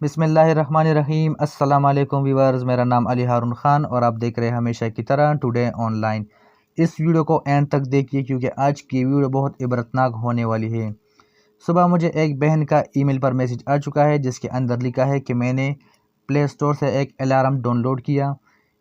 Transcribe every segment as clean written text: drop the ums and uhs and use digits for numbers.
बिस्मिल्लाहिर्रहमानिर्रहीम। अस्सलाम वालेकुम व्यूअर्स, मेरा नाम अली हारून ख़ान और आप देख रहे हैं हमेशा की तरह टुडे ऑनलाइन। इस वीडियो को एंड तक देखिए क्योंकि आज की वीडियो बहुत इबरतनाक होने वाली है। सुबह मुझे एक बहन का ईमेल पर मैसेज आ चुका है जिसके अंदर लिखा है कि मैंने प्ले स्टोर से एक अलार्म डाउनलोड किया,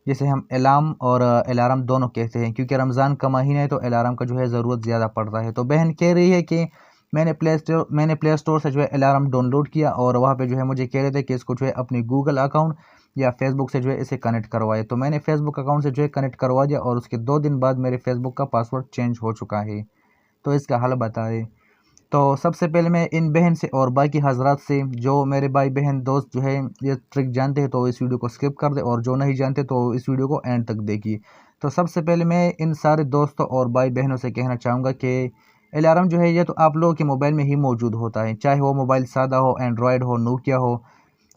जिसे हम अलार्म और अलार्म दोनों कहते हैं क्योंकि रमज़ान का महीना है तो अलार्म का जो है ज़रूरत ज़्यादा पड़ रहा है। तो बहन कह रही है कि मैंने प्ले स्टोर से जो है अलार्म डाउनलोड किया और वहाँ पे जो है मुझे कह रहे थे कि इसको जो है अपनी गूगल अकाउंट या फेसबुक से जो है इसे कनेक्ट करवाए। तो मैंने फेसबुक अकाउंट से जो है कनेक्ट करवा दिया और उसके 2 दिन बाद मेरे फेसबुक का पासवर्ड चेंज हो चुका है। तो इसका हल बताएं। तो सबसे पहले मैं इन बहन से और बाकी हजरात से, जो मेरे भाई बहन दोस्त जो है ये ट्रिक जानते हैं तो इस वीडियो को स्किप कर दे और जो नहीं जानते तो इस वीडियो को एंड तक देखिए। तो सबसे पहले मैं इन सारे दोस्तों और भाई बहनों से कहना चाहूँगा कि अलार्म जो है ये तो आप लोगों के मोबाइल में ही मौजूद होता है, चाहे वो मोबाइल सादा हो, एंड्रॉयड हो, नोकिया हो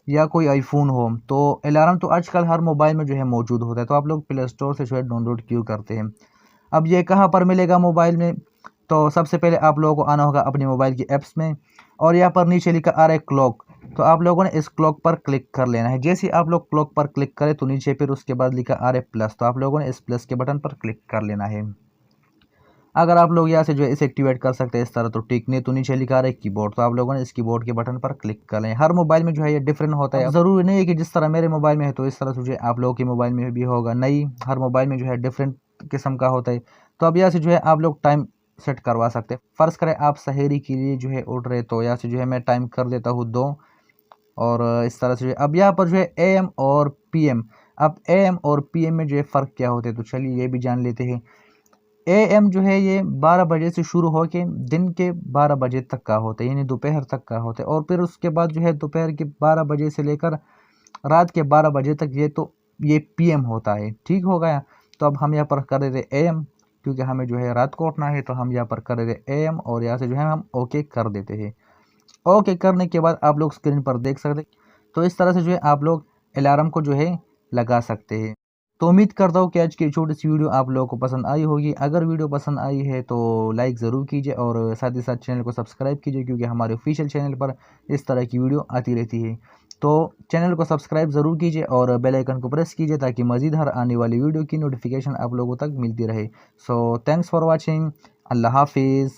या कोई आईफोन हो। तो अलार्म तो आजकल हर मोबाइल में जो है मौजूद होता है। तो आप लोग प्ले स्टोर से जो है डाउनलोड क्यों करते हैं। अब ये कहाँ पर मिलेगा मोबाइल में? तो सबसे पहले आप लोगों को आना होगा अपने मोबाइल की ऐप्स में और यहाँ पर नीचे लिखा आ रहा है क्लॉक। तो आप लोगों ने इस क्लॉक पर क्लिक कर लेना है। जैसे ही आप लोग क्लॉक पर क्लिक करें तो नीचे फिर उसके बाद लिखा आ रहा है प्लस, तो आप लोगों ने इस प्लस के बटन पर क्लिक कर लेना है। अगर आप लोग यहाँ से जो है इसे एक्टिवेट कर सकते हैं इस तरह तो ठीक, नहीं तो नीचे लिखा आ रहा है कीबोर्ड, तो आप लोगों ने इस कीबोर्ड के बटन पर क्लिक कर लें। हर मोबाइल में जो है ये डिफरेंट होता है, ज़रूरी नहीं है कि जिस तरह मेरे मोबाइल में है तो इस तरह से जो है आप लोगों के मोबाइल में भी होगा, नहीं, हर मोबाइल में जो है डिफरेंट किस्म का होता है। तो अब यहाँ से जो है आप लोग टाइम सेट करवा सकते हैं। फ़र्ज़ करें आप सहरी के लिए जो है उठ रहे, तो यहाँ से जो है मैं टाइम कर देता हूँ 2 और इस तरह से जो है अब यहाँ पर जो है एएम और पीएम। अब एएम और पीएम में जो है फ़र्क क्या होते हैं तो चलिए ये भी जान लेते हैं। एएम जो है ये 12 बजे से शुरू हो के दिन के 12 बजे तक का होता है, यानी दोपहर तक का होता है, और फिर उसके बाद जो है दोपहर के 12 बजे से लेकर रात के 12 बजे तक ये पीएम होता है। ठीक हो गया। तो अब हम यहाँ पर कर देते एएम क्योंकि हमें जो है रात को उठना है, तो हम यहाँ पर कर देते एएम और यहाँ से जो है हम ओके कर देते हैं। ओके करने के बाद आप लोग स्क्रीन पर देख सकते हैं। तो इस तरह से जो है आप लोग अलार्म को जो है लगा सकते हैं। तो उम्मीद करता हूँ कि आज की छोटी सी वीडियो आप लोगों को पसंद आई होगी। अगर वीडियो पसंद आई है तो लाइक ज़रूर कीजिए और साथ ही साथ चैनल को सब्सक्राइब कीजिए क्योंकि हमारे ऑफिशियल चैनल पर इस तरह की वीडियो आती रहती है। तो चैनल को सब्सक्राइब ज़रूर कीजिए और बेल आइकन को प्रेस कीजिए ताकि मज़ीद हर आने वाली वीडियो की नोटिफिकेशन आप लोगों तक मिलती रहे। So thanks for watching. अल्लाह हाफिज़।